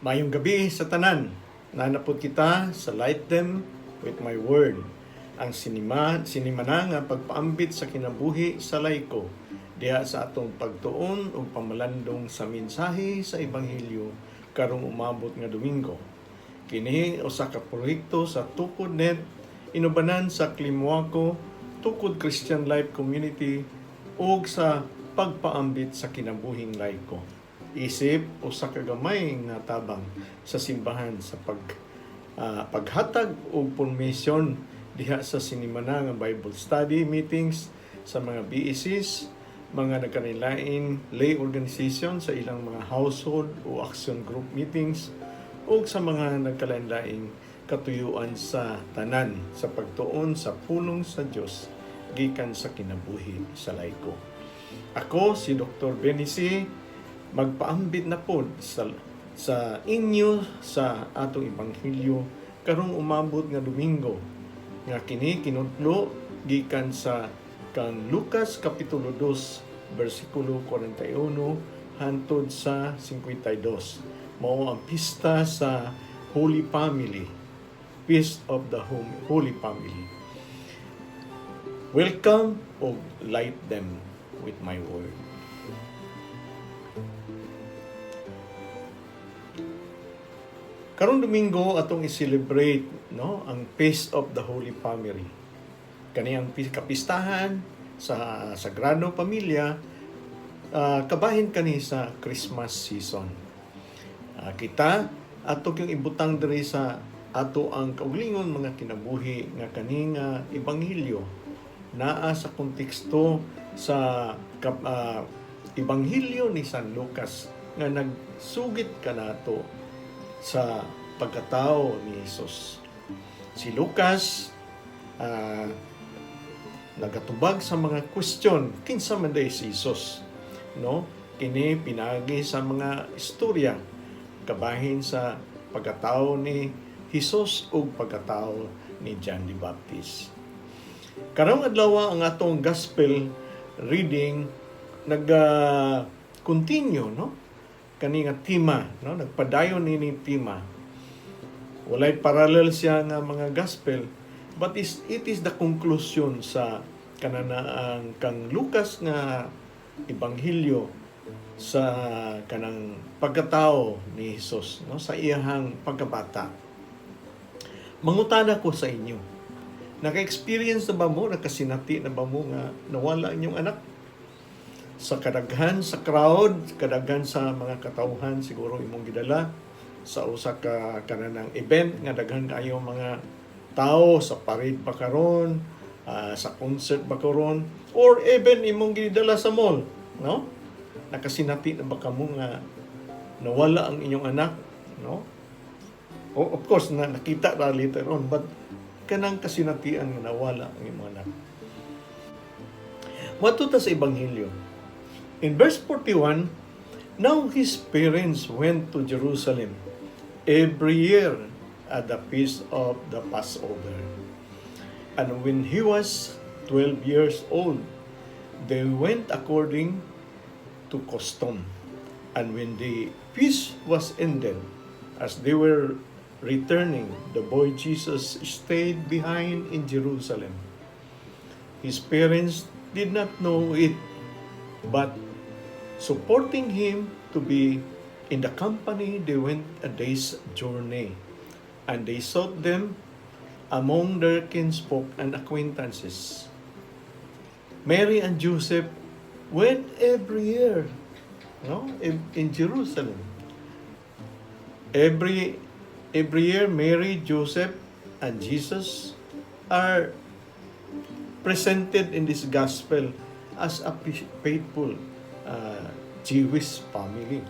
Mayong gabi sa tanan. Nanapod kita sa Light Them with My Word. Ang sinimana nga pagpaambit sa kinabuhi sa Laiko diha sa atong pagtuon o pamalandong sa mensahe sa Ebanghelyo karong umabot nga Domingo. Kini usa ka proyekto sa Tukod Net, inubanan sa CLEMOACO, Tukod Christian Life Community ug sa pagpaambit sa kinabuhing laiko. Isip usa ka gamay nga tabang sa simbahan sa paghatag og pormasyon diha sa sinimana nga Bible study meetings sa mga BECs, mga nagkanilain lay organization sa ilang mga household o action group meetings o sa mga nagkalain-laing katuyuan sa tanan sa pagtuon sa pulong sa Dios gikan sa kinabuhi sa laiko. Ako si Dr. Benie magpaambit na pod sa inyo sa atong ebanghelyo karong umabot nga Domingo nga kini kinudlo gikan sa kang Lucas kapitulo 2 bersikulo 41 hangtod sa 52. Mao ang pista sa Holy Family, Feast of the Holy Family. Welcome o light them with my word. Karong Domingo atong i-celebrate ang Feast of the Holy Family. Kaniyang kapistahan sa Sagrado Pamilya kabahin kani sa Christmas season. Kita ato yung ibutang diri sa ato ang kaugalingon mga kinabuhi nga kaning ebanghelyo naa sa konteksto sa ebanghelyo ni San Lucas nga nagsugit kanato sa pagkatao ni Jesus. Si Lucas nagatubag sa mga question kinsa man day si Jesus, kini pinagi sa mga istorya kabahin sa pagkatao ni Jesus ug pagkatao ni John the Baptist. Karong adlaw ang atong gospel reading continue kani nga tema, nagpadayon ini tema. Walay parallel siya nga mga gospel, but it is the conclusion sa kananaang kang Lucas nga ebanghelyo sa kanang pagkatao ni Jesus, sa iyang pagkabata. Mangutana ko sa inyo, naka-experience na ba mo, nakasinati na ba mo nga nawala inyong anak? Sa kadaghan sa crowd, kadaghan sa mga katauhan siguro imong gidala sa usa ka kananang event nga daghan kayo mga tao sa parade ba karon, sa concert ba karon, or even imong gidala sa mall, nakasinati na ba kamo nga nawala ang inyong anak, of course nakita ra later on, but kanang kasinatian nga nawala ang inyong anak. Matuta sa ebanghelyo. In verse 41, now his parents went to Jerusalem every year at the feast of the Passover. And when he was 12 years old, they went according to custom. And when the feast was ended, as they were returning, the boy Jesus stayed behind in Jerusalem. His parents did not know it, but supporting him to be in the company, they went a day's journey, and they sought them among their kinsfolk and acquaintances. Mary and Joseph went every year, in Jerusalem. Every year, Mary, Joseph, and Jesus are presented in this gospel as a faithful Jewish family.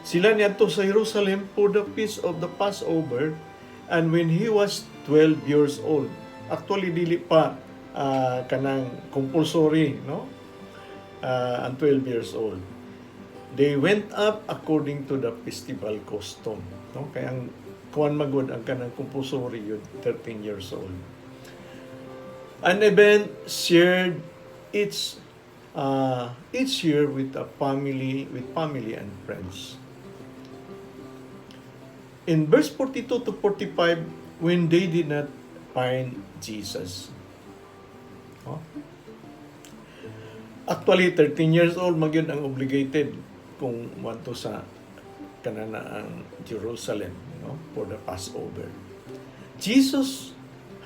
Sila niadto sa Jerusalem for the feast of the Passover, and when he was 12 years old, actually dili pa kanang compulsory, ang 12 years old. They went up according to the festival custom. Kaya ang kuwan magud ang kanang compulsory yun, 13 years old. An event shared each year with family and friends. In verse 42 to 45, when they did not find Jesus. Oh. Actually, 13 years old magyud ang obligated kung wanto sa kananaang Jerusalem, for the Passover. Jesus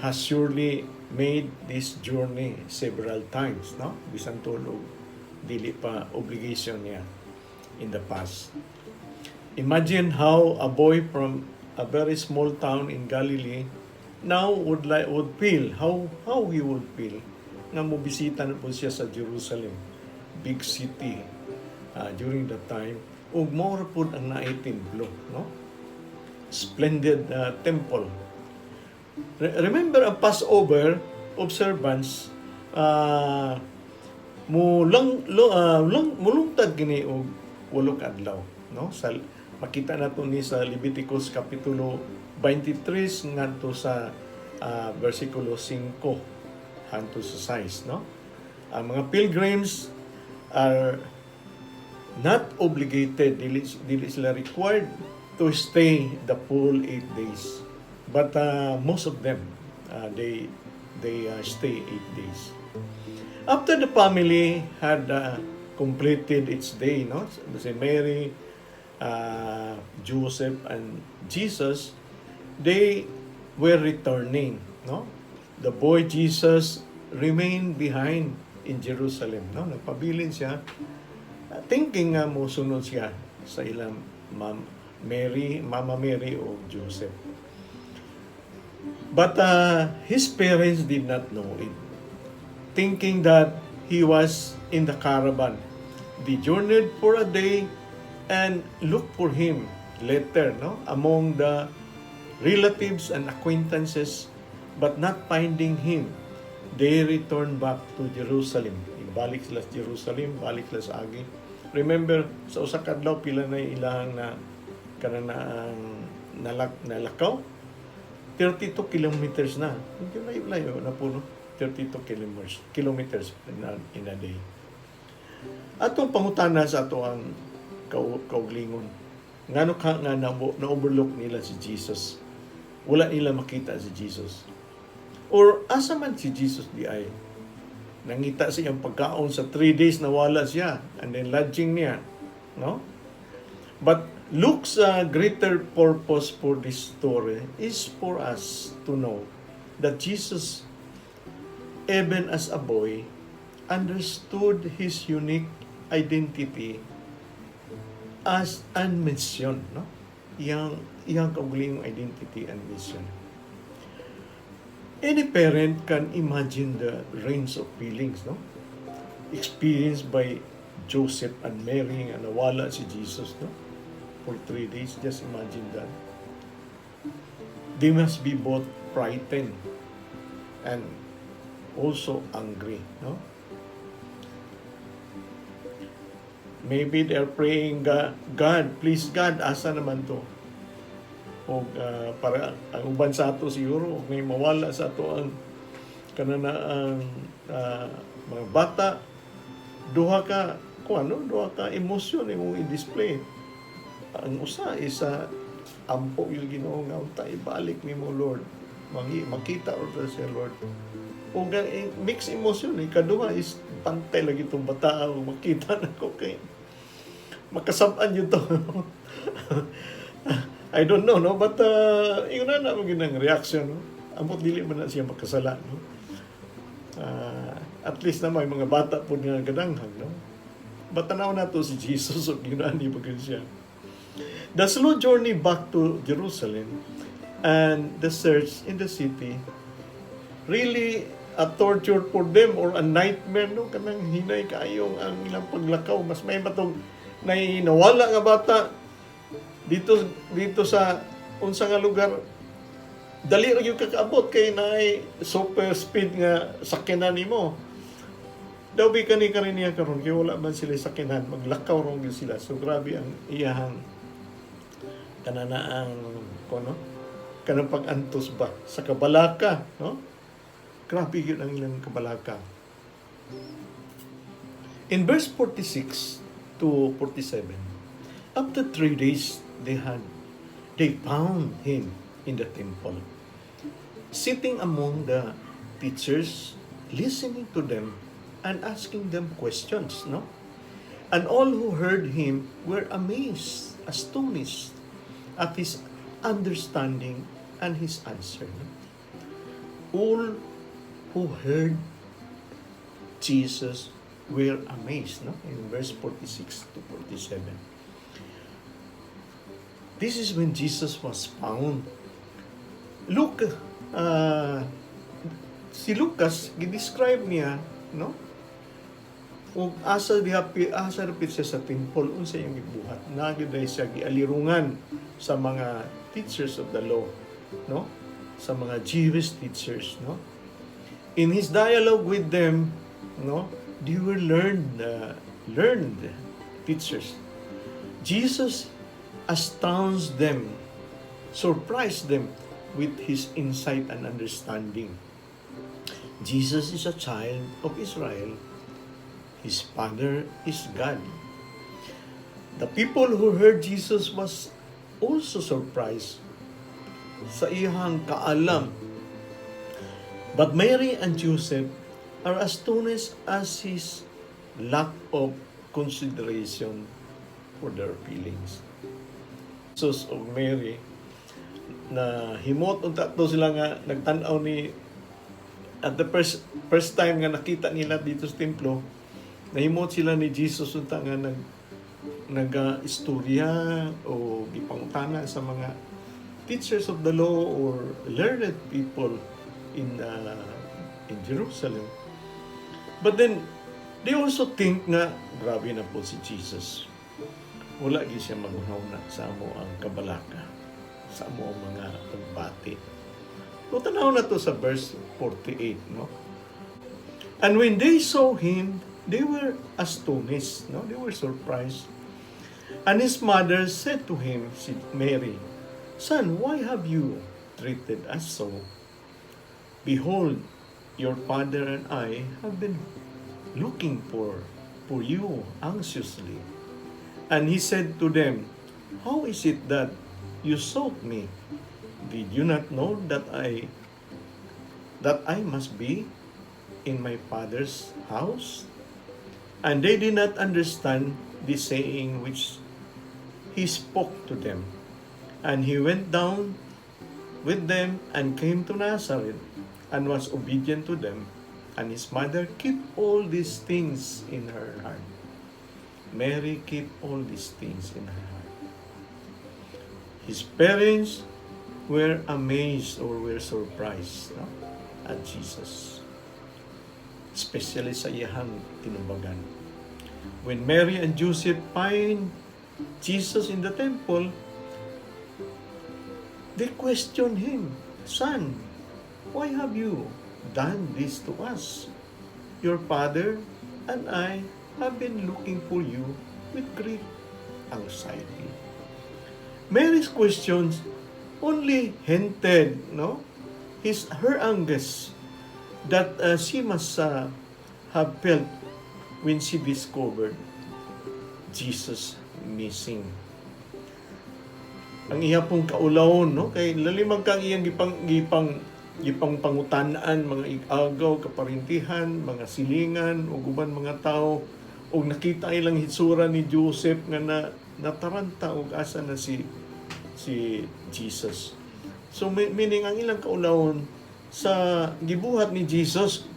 has surely made this journey several times, bisan tulog dili pa obligation niya in the past. Imagine how a boy from a very small town in Galilee now would feel, how he would feel nga mobisita na po siya sa Jerusalem, big city, during that time. Ug more po ang naitimblo, splendid temple. Remember ang Passover observance, mulungtad gini og 8 adlaw, sa makita nato ni sa Leviticus kapitulo 23 ngadto sa versikulo 5 hanto sa 6, Ang mga pilgrims are not obligated, dili sila required to stay the full 8 days. But most of them, they stay 8 days. After the family had completed its day, si Mary, Joseph, and Jesus, they were returning, The boy Jesus remained behind in Jerusalem, Nagpabilin siya, thinking nga mo sunod siya sa ilang Mama Mary o Joseph. But his parents did not know it, thinking that he was in the caravan. They journeyed for a day and looked for him later, among the relatives and acquaintances, but not finding him, they returned back to Jerusalem. Ibalik sila sa Jerusalem, balik sila sa agi. Remember, sa usa ka adlaw pila na ilang na kananaang nalakaw. 32 kilometers na. Hindi na ilayo na puno. 32 kilometers in a day. Atong pangutana sa ato ang kauglingon. Ngano ka nga na-overlook nila si Jesus? Wala nila makita si Jesus. Or asa man si Jesus di ay? Nangita siyang pagkaon sa 3 days na wala siya. And then lodging niya. But Luke's greater purpose for this story is for us to know that Jesus, even as a boy, understood his unique identity as and mission, iyang kaugling identity and mission. Any parent can imagine the range of feelings, experienced by Joseph and Mary nga nawala si Jesus, for 3 days. Just imagine that. They must be both frightened and also angry, Maybe they're praying, God, please God, asa naman to? O para ang uban sa ato siguro, may mawala sa ato ang kananaang mga bata, duha ka emosyon imong i-display. Ang usa isa ampo yung Ginoo nga unta ibalik nimo Lord, makita or sa Lord. O mixed emotion, ikaduha is pantay lagi itong bata o makita na ko kay makasabaan yun to. I don't know, but yun na maging reaction, amot dili man na siya makasala, at least na may mga bata po nga gadanghag, but tanaw na to si Jesus o ginani ba siya. The slow journey back to Jerusalem and the search in the city really a torture for them or a nightmare, kanang hinay kaayong ang ilang paglakaw. Mas may matong nawala nga bata dito sa unsa nga lugar, dali ra gyud kakaabot kay naay super speed nga sakyanan nimo. Daw bi kani niya karon kay wala man sila sakyanan, maglakaw ron gyud sila. So grabe ang iyahang kananaang kanang pag-antos ba sa kabalaka, Grabe yun ang ilang kabalaka. In verse 46 to 47, after 3 days, they had they found him in the temple, sitting among the teachers, listening to them and asking them questions, no? And all who heard him were amazed, astonished at his understanding and his answer. All who heard Jesus were amazed, no? In verse 46 to 47. This is when Jesus was found. Si Lucas, gidescribe niya, no? Ug asa rapid siya sa temple, unsa iyang gibuhat. Nagiday siya gialirungan sa mga teachers of the law, no? Sa mga Jewish teachers, no? In his dialogue with them, no, they were learned teachers. Jesus astounds them, surprised them with his insight and understanding. Jesus is a child of Israel. His father is God. The people who heard Jesus was also surprised sa iyang kaalam. But Mary and Joseph are astonished as his lack of consideration for their feelings. Jesus of Mary, na himot unta to sila nga nagtan-aw ni at the first time nga nakita nila dito sa templo, nahimot sila ni Jesus unta nga nag-istorya o gipangutana sa mga teachers of the law or learned people in Jerusalem. But then they also think nga grabe na po si Jesus. Wala gyud siya maghunahuna sa amo ang kabalaka, sa amo ang mga pagbati. So tanaw na to sa verse 48, no? And when they saw him, they were astonished, no? They were surprised. And his mother said to him, Mary, Son, why have you treated us so? Behold, your father and I have been looking for you anxiously. And he said to them, How is it that you sought me? Did you not know that I must be in my Father's house? And they did not understand the saying which he spoke to them. And he went down with them and came to Nazareth and was obedient to them. And his mother kept all these things in her heart. Mary kept all these things in her heart. His parents were amazed or were surprised, no, at Jesus. Especially sa iyang tinumbagan. When Mary and Joseph find Jesus in the temple, they question him, Son, why have you done this to us? Your father and I have been looking for you with great anxiety. Mary's questions only hinted, no, her anguish that she must have felt when she discovered Jesus missing. Ang iya pong kaulawon, no, kay lalimag kang iyang gipang pangutanaan, mga igagaw, kaparintihan, mga silingan, o guban mga tao, o nakita ilang hitsura ni Joseph nga nataranta o asa na si Jesus. So meaning ang ilang kaulawon sa gibuhat ni Jesus,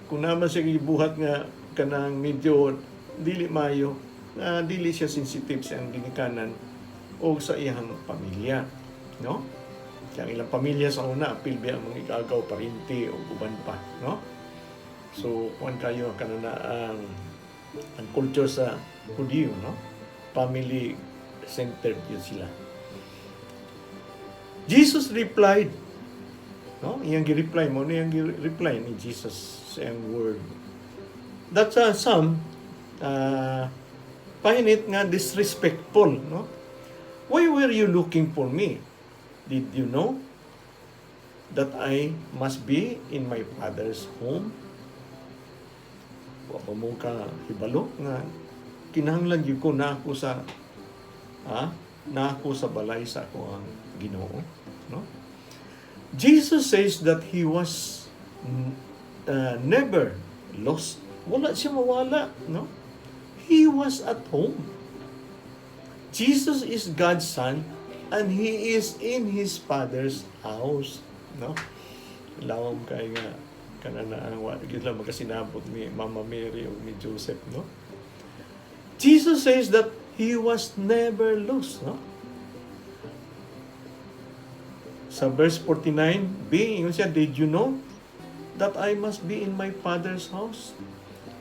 kung naman siya gibuhat nga kanang medyo dili mayo, dili siya sensitive sa ang ginikanan o sa iyang pamilya, no? Kaya ang ilang pamilya sa una apil biya ang mga igagaw, parinti o uban pa, no? So kuan kayo kanana ang culture sa Hudyo, no? Family centered yun sila. Jesus replied, no? Iyang gi-reply mo, iyang gi-reply ni Jesus sa iyang word. That some find it nga disrespectful, no? Why were you looking for me? Did you know that I must be in my Father's home? Wa mo ka hibalo nga kinahanglan gyud ko na ako sa na ako sa balay sa ako ang Ginoo, no? Jesus says that he was never lost. Wala siya mawala, no? He was at home. Jesus is God's Son, and He is in His Father's house, no? Lawom kay nga kanana gila magasinabot ni Mama Mary o ni Joseph, no? Jesus says that He was never lost, no? Sa verse 49b, yun siya, did you know that I must be in my Father's house?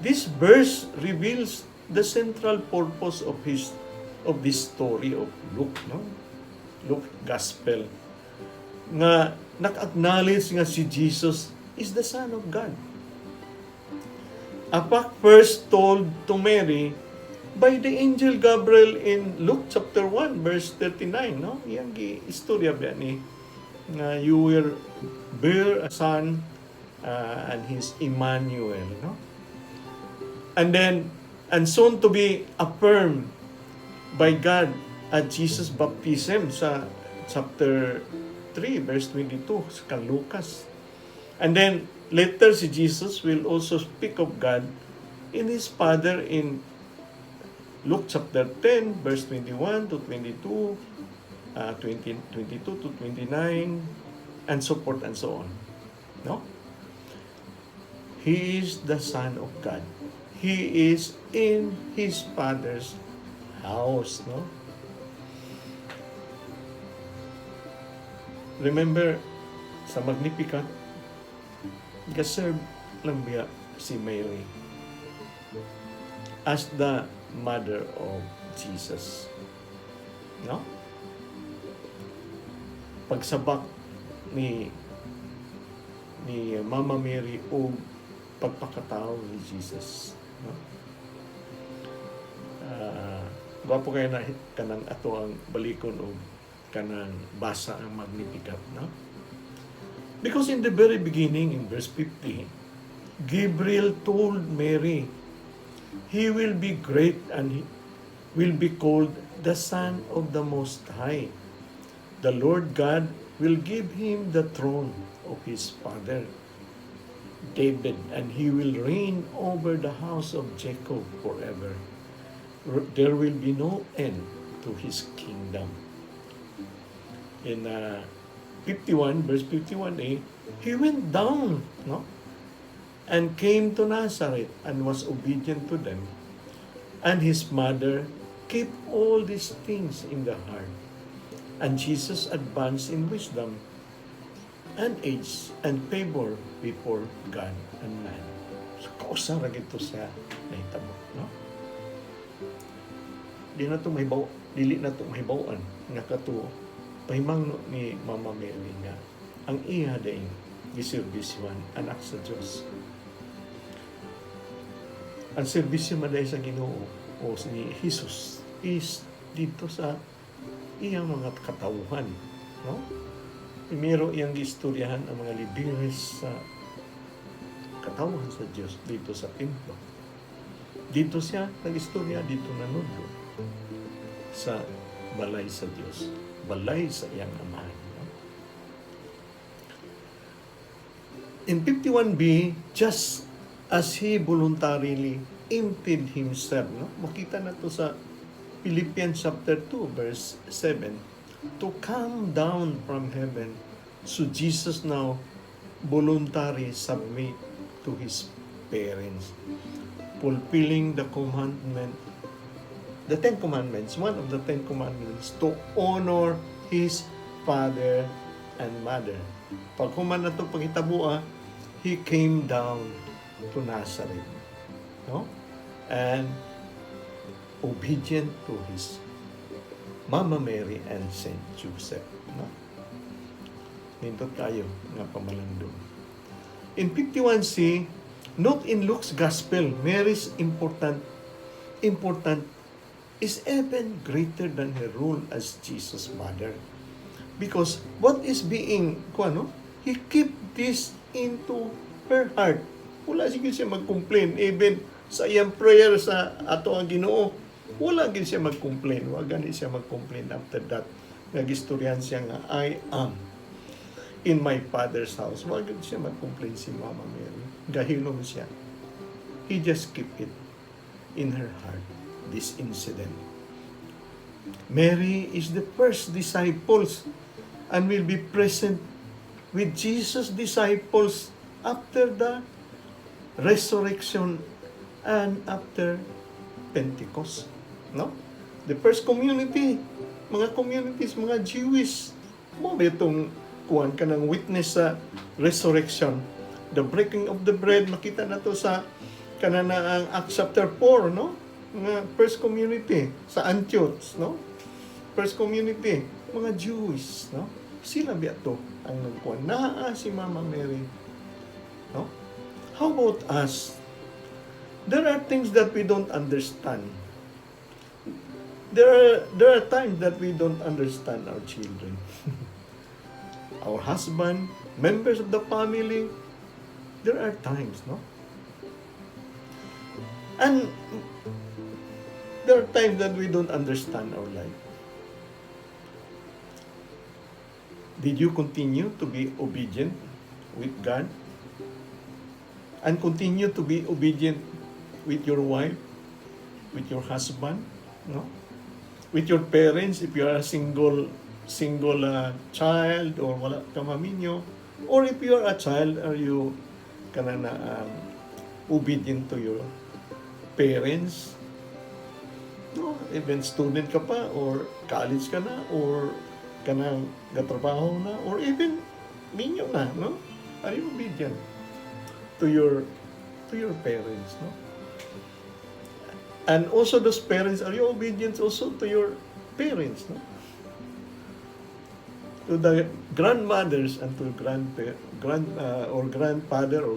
This verse reveals the central purpose of this story of Luke, no? Luke Gospel. Nga nak-acknowledge nga si Jesus is the Son of God. A fact first told to Mary by the angel Gabriel in Luke chapter 1 verse 39, no? Yang istorya ba ni nga you will bear a son and his Emmanuel, no? And soon to be affirmed by God at Jesus' baptism sa chapter 3 verse 22 sa Lucas. And then later si Jesus will also speak of God in His Father in Luke chapter 10 verse 21 to 22, 22 to 29, and so forth and so on. No? He is the Son of God. He is in His Father's house, no? Remember, sa Magnificat, gaserve lang biya si Mary as the mother of Jesus. No? Pagsabak ni Mama Mary o pagpakatao ni Jesus. No? Gwapo kayo na kanang ato ang balikon o kanang basa ang Magnificat, no? Because in the very beginning, in verse 50, Gabriel told Mary, He will be great and he will be called the Son of the Most High. The Lord God will give him the throne of his father David, and he will reign over the house of Jacob forever. There will be no end to his kingdom. In 51, verse 51a, he went down, no? And came to Nazareth and was obedient to them. And his mother kept all these things in the heart. And Jesus advanced in wisdom and age and favor before God and man. So, kausa ra gito sa nahitabo, no? Dili na to mahibaw-an nga katuo pahimangno ni Mama Mary nga ang iya daing giserbisyohan anak sa Dios. Ang serbisyo man dahil sa Ginoo o ni Jesus is dito sa iyang mga katawhan, no? Primero iyang giistoryahan ang mga libires sa katawhan sa Dios dito sa templo. Dito siya nag-istorya, dito nanudlo sa balay sa Dios, balay sa iyang amahan. No? In 51b, just as he voluntarily emptied himself, no? Makita na to sa Philippians chapter 2 verse 7, to come down from heaven. So Jesus now voluntarily submit to his parents, fulfilling the commandment, the 10 commandments, one of the 10 commandments, to honor his father and mother. Pag human na ito paghitabua, he came down to Nazareth, no? And obedient to his Mama Mary and Saint Joseph, no? Nindot tayo nga pamalandong. In 51c, note in Luke's Gospel, Mary's important is even greater than her role as Jesus' mother. Because what is being, he kept this into her heart. Wala sige siya mag-complain, even sa iyang prayer sa ato ang Ginoo. Wala gid siya mag-complain. Wala gani siya mag-complain after that. Nag-istoryan siya nga, I am in my Father's house. Wala gid siya mag-complain si Mama Mary. Gahilom siya. He just keep it in her heart, this incident. Mary is the first disciples and will be present with Jesus' disciples after the resurrection and after Pentecost. No? The first community, mga communities, mga Jewish, mo ba itong kuhan ka ng witness sa resurrection? The breaking of the bread, makita na to sa kananaang Acts chapter 4, no? Mga first community sa Antioch, no? First community, mga Jewish, no? Sila ba ito ang nagkuhan? Naa si Mama Mary, no? How about us? There are things that we don't understand. There are times that we don't understand our children. Our husband, members of the family, there are times, no? And there are times that we don't understand our life. Did you continue to be obedient with God? And continue to be obedient with your wife, with your husband, no? With your parents, if you are a single child or wala ka maminyo, or if you are a child, are you obedient to your parents? No, even student ka pa, or college ka na, or kanang gatrabaho na, or even minyo na, no? Are you obedient to your parents, no? And also those parents, are you obedient also to your parents, no? To the grandmothers and to grandfather or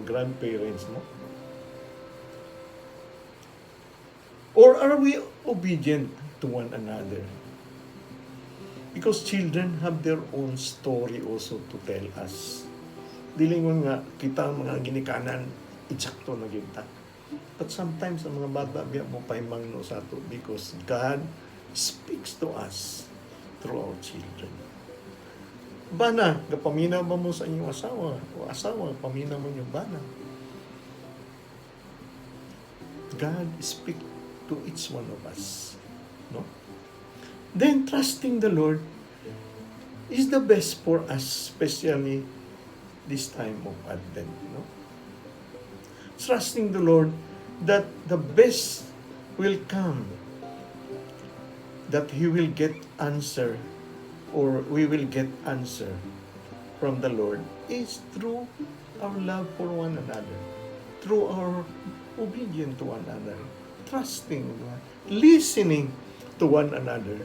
grandparents, no? Or are we obedient to one another? Because children have their own story also to tell us. Dili mo nga kita ang mga ginikanan, eksakto na kita. But sometimes ang mga bata biya mo paimangno sa ato because God speaks to us through our children. Bana, kapaminaw ba mo sa inyong asawa? O asawa, paminaw mo yung bana. God speaks to each one of us. No? Then trusting the Lord is the best for us, especially this time of Advent. No? Trusting the Lord that the best will come, that He will get answer, or we will get answer from the Lord, is through our love for one another, through our obedience to one another, trusting, listening to one another.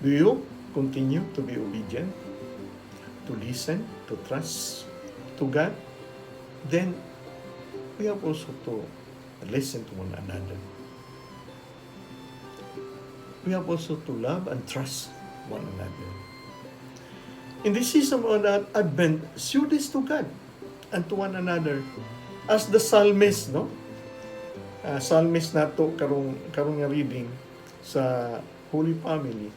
Do you continue to be obedient, to listen, to trust to God? Then we have also to listen to one another. We have also to love and trust one another. In this season of Advent, show this to God and to one another. As the psalmist, no? Psalmist na to karong nga reading sa Holy Family.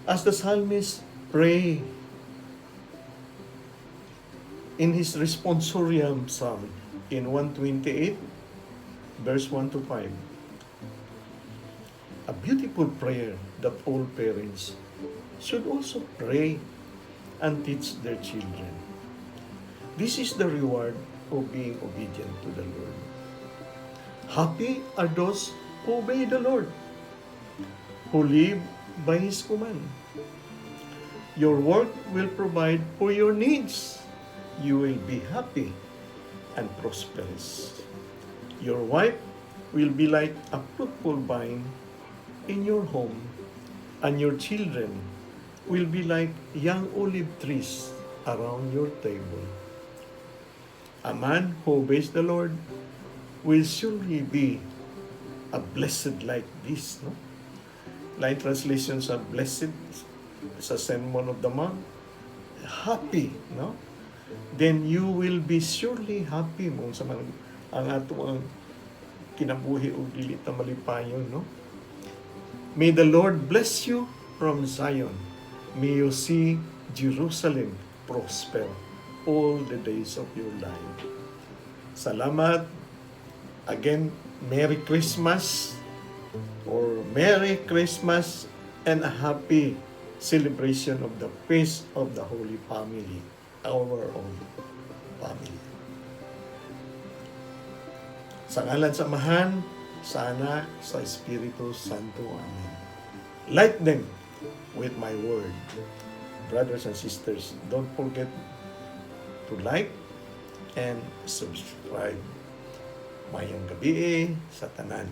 As the psalmist pray in his responsorium psalm in 128, verse 1 to 5. A beautiful prayer that all parents should also pray and teach their children. This is the reward of being obedient to the Lord. Happy are those who obey the Lord, who live by His command. Your work will provide for your needs. You will be happy and prosperous. Your wife will be like a fruitful vine in your home, and your children will be like young olive trees around your table. A man who obeys the Lord will surely be a blessed like this, no? Like translations are blessed sa Sermon of the Mount, happy, no? Then you will be surely happy mo sa ang atong kinabuhi o dili ta malipayon, no? May the Lord bless you from Zion. May you see Jerusalem prosper all the days of your life. Salamat. Again, Merry Christmas or Merry Christmas and a happy celebration of the feast of the Holy Family, our own family. Sa ngalan sa Amahan, sa Anak, sa Espiritu Santo. Amen. Light them with my word. Brothers and sisters, don't forget to like and subscribe. Mayong gabi sa tanan.